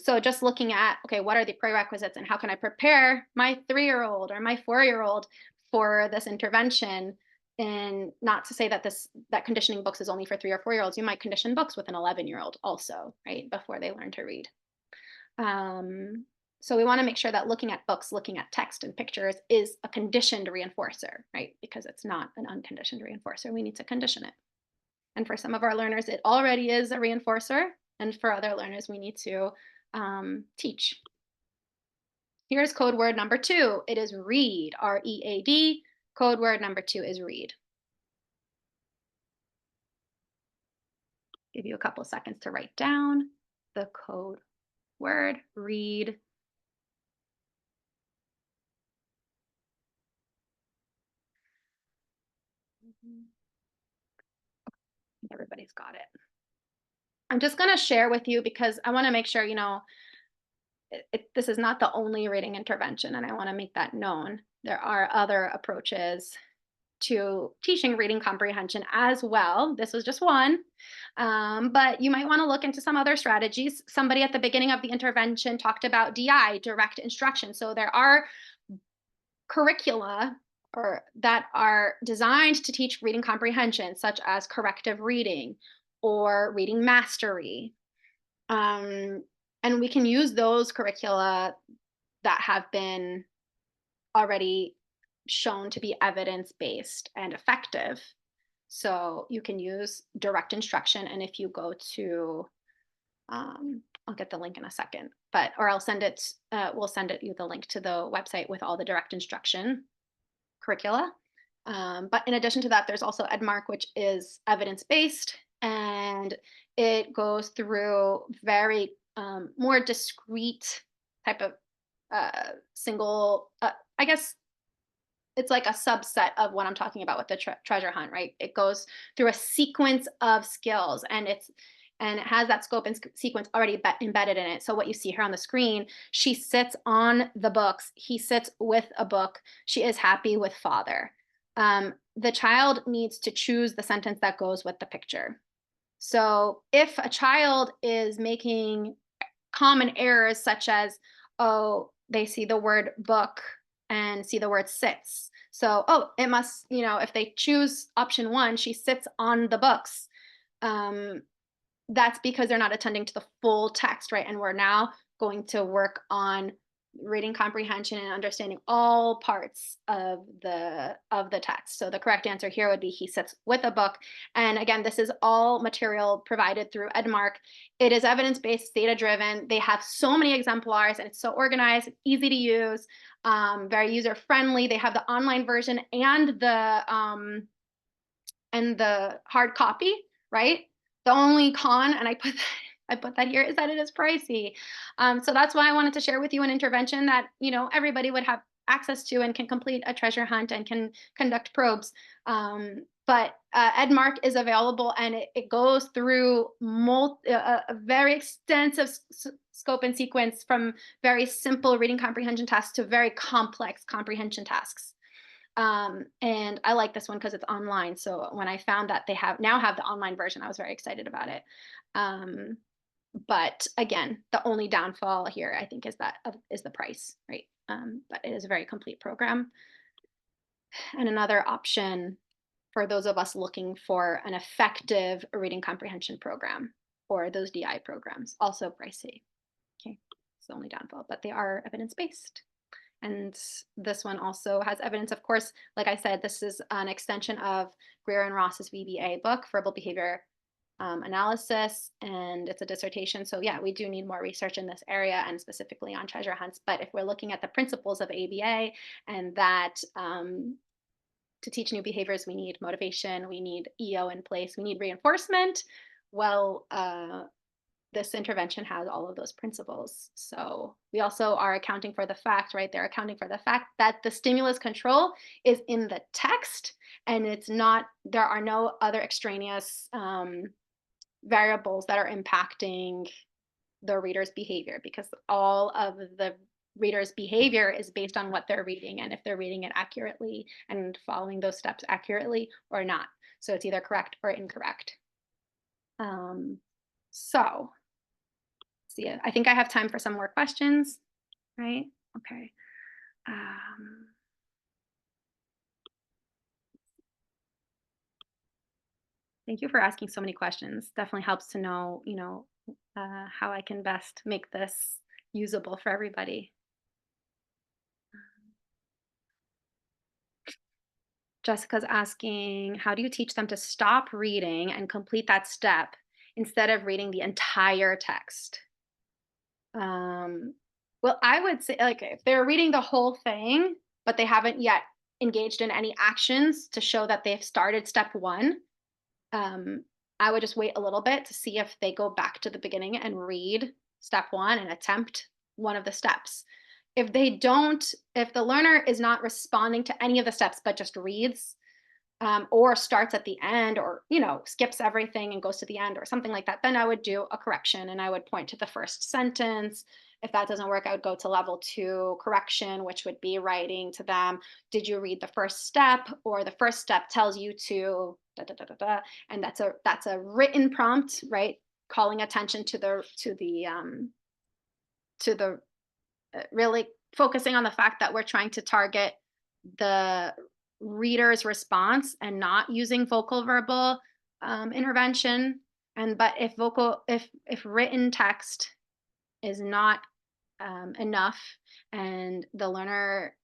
So just looking at, okay, what are the prerequisites and how can I prepare my 3-year-old or my 4-year-old for this intervention? And not to say that that conditioning books is only for 3 or 4-year-olds. You might condition books with an 11-year-old also, right, before they learn to read. So we want to make sure that looking at books, looking at text and pictures is a conditioned reinforcer, right? Because it's not an unconditioned reinforcer. We need to condition it. And for some of our learners, it already is a reinforcer. And for other learners, we need to teach. Here's code word number 2. It is read, R-E-A-D. Code word number 2 is read. Give you a couple seconds to write down the code word, read. Everybody's got it. I'm just going to share with you because I want to make sure, this is not the only reading intervention, and I want to make that known. There are other approaches to teaching reading comprehension as well. This was just one, but you might want to look into some other strategies. Somebody at the beginning of the intervention talked about DI, direct instruction. So there are curricula that are designed to teach reading comprehension, such as corrective reading or reading mastery. And we can use those curricula that have been already shown to be evidence-based and effective. So you can use direct instruction. And if you go to, I'll get the link in a second, or I'll send it, we'll send you the link to the website with all the direct instruction curricula. But in addition to that, there's also EdMark, which is evidence-based, and it goes through very more discrete type of single, I guess it's like a subset of what I'm talking about with the treasure hunt, right? It goes through a sequence of skills, and and it has that scope and sequence already embedded in it. So what you see here on the screen, she sits on the books. He sits with a book. She is happy with father. The child needs to choose the sentence that goes with the picture. So if a child is making common errors such as, oh, they see the word book and see the word sits. So, oh, it must, if they choose option one, she sits on the books. Um, that's because they're not attending to the full text, right? And we're now going to work on reading comprehension and understanding all parts of the text. So the correct answer here would be he sits with a book. And again, this is all material provided through Edmark. It is evidence-based, data-driven. They have so many exemplars and it's so organized, easy to use, very user-friendly. They have the online version and the hard copy, right? The only con, and I put that here, is that it is pricey. So that's why I wanted to share with you an intervention that everybody would have access to and can complete a treasure hunt and can conduct probes. But Edmark is available, and it goes through a very extensive scope and sequence, from very simple reading comprehension tasks to very complex comprehension tasks. And I like this one because it's online. So when I found that they now have the online version, I was very excited about it. But again, the only downfall here, I think, is the price, right? But it is a very complete program. And another option for those of us looking for an effective reading comprehension program, or those DI programs, also pricey. Okay, it's the only downfall, but they are evidence-based. And this one also has evidence, of course. Like I said, this is an extension of Greer and Ross's VBA book, Verbal Behavior Analysis, and it's a dissertation. So yeah, we do need more research in this area, and specifically on treasure hunts. But if we're looking at the principles of ABA, and that to teach new behaviors, we need motivation, we need EO in place, we need reinforcement. Well, this intervention has all of those principles. So we also are accounting for the fact, right? They're accounting for the fact that the stimulus control is in the text, and there are no other extraneous variables that are impacting the reader's behavior, because all of the reader's behavior is based on what they're reading, and if they're reading it accurately and following those steps accurately or not. So it's either correct or incorrect. So see it. I think I have time for some more questions, right? Okay. Thank you for asking so many questions. Definitely helps to know, how I can best make this usable for everybody. Jessica's asking, how do you teach them to stop reading and complete that step instead of reading the entire text? Well, I would say, like, if they're reading the whole thing, but they haven't yet engaged in any actions to show that they've started step one, I would just wait a little bit to see if they go back to the beginning and read step one and attempt one of the steps. If the learner is not responding to any of the steps, but just reads, or starts at the end, or skips everything and goes to the end or something like that, then I would do a correction and I would point to the first sentence. If that doesn't work, I would go to level 2 correction, which would be writing to them, did you read the first step? Or the first step tells you to da, da, da, da, da. And that's a written prompt, right? Calling attention to the really focusing on the fact that we're trying to target the reader's response and not using vocal verbal intervention. But if written text is not enough, and the learner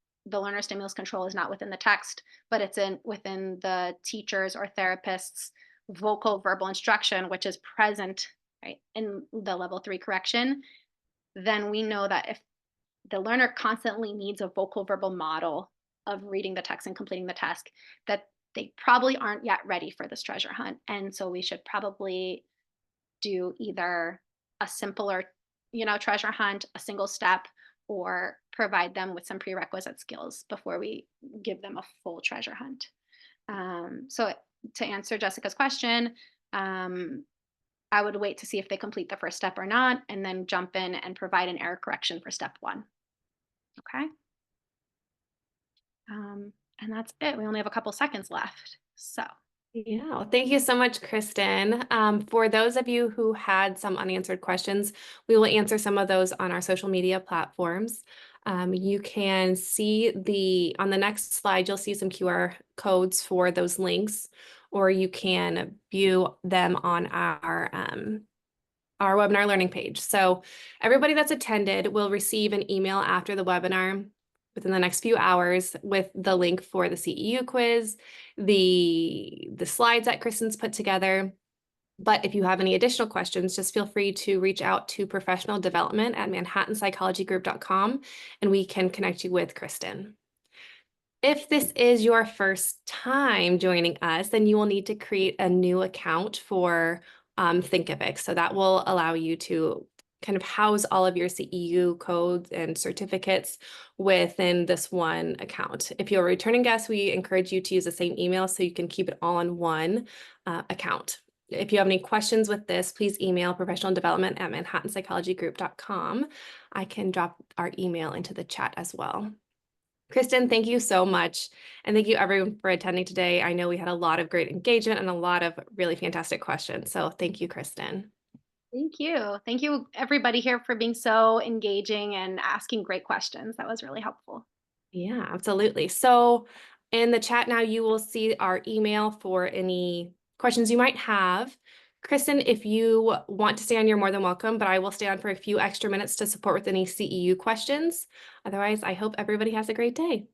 stimulus control is not within the text, but it's within the teacher's or therapist's vocal verbal instruction, which is present, right, in the level 3 correction, then we know that if the learner constantly needs a vocal verbal model of reading the text and completing the task, that they probably aren't yet ready for this treasure hunt. And so we should probably do either a simpler, treasure hunt, a single step, or provide them with some prerequisite skills before we give them a full treasure hunt. So to answer Jessica's question, I would wait to see if they complete the first step or not, and then jump in and provide an error correction for step one. Okay. And that's it. We only have a couple seconds left. So, Yeah, well, thank you so much, Kristen. For those of you who had some unanswered questions, we will answer some of those on our social media platforms. You can see on the next slide, you'll see some QR codes for those links, or you can view them on our webinar learning page. So everybody that's attended will receive an email after the webinar within the next few hours with the link for the CEU quiz, the slides that Kristin's put together. But if you have any additional questions, just feel free to reach out to professional development at manhattanpsychologygroup.com and we can connect you with Kristin. If this is your first time joining us, then you will need to create a new account for Thinkific. So that will allow you to kind of house all of your CEU codes and certificates within this one account. If you're a returning guest, we encourage you to use the same email so you can keep it all on one account. If you have any questions with this, please email professionaldevelopment@manhattanpsychologygroup.com. I can drop our email into the chat as well. Kristin, thank you so much. And thank you everyone for attending today. I know we had a lot of great engagement and a lot of really fantastic questions. So thank you, Kristin. thank you. Thank you, everybody here, for being so engaging and asking great questions. That was really helpful. Yeah, absolutely. So in the chat now, you will see our email for any questions you might have. Kristin, if you want to stay on, you're more than welcome, but I will stay on for a few extra minutes to support with any CEU questions. Otherwise, I hope everybody has a great day.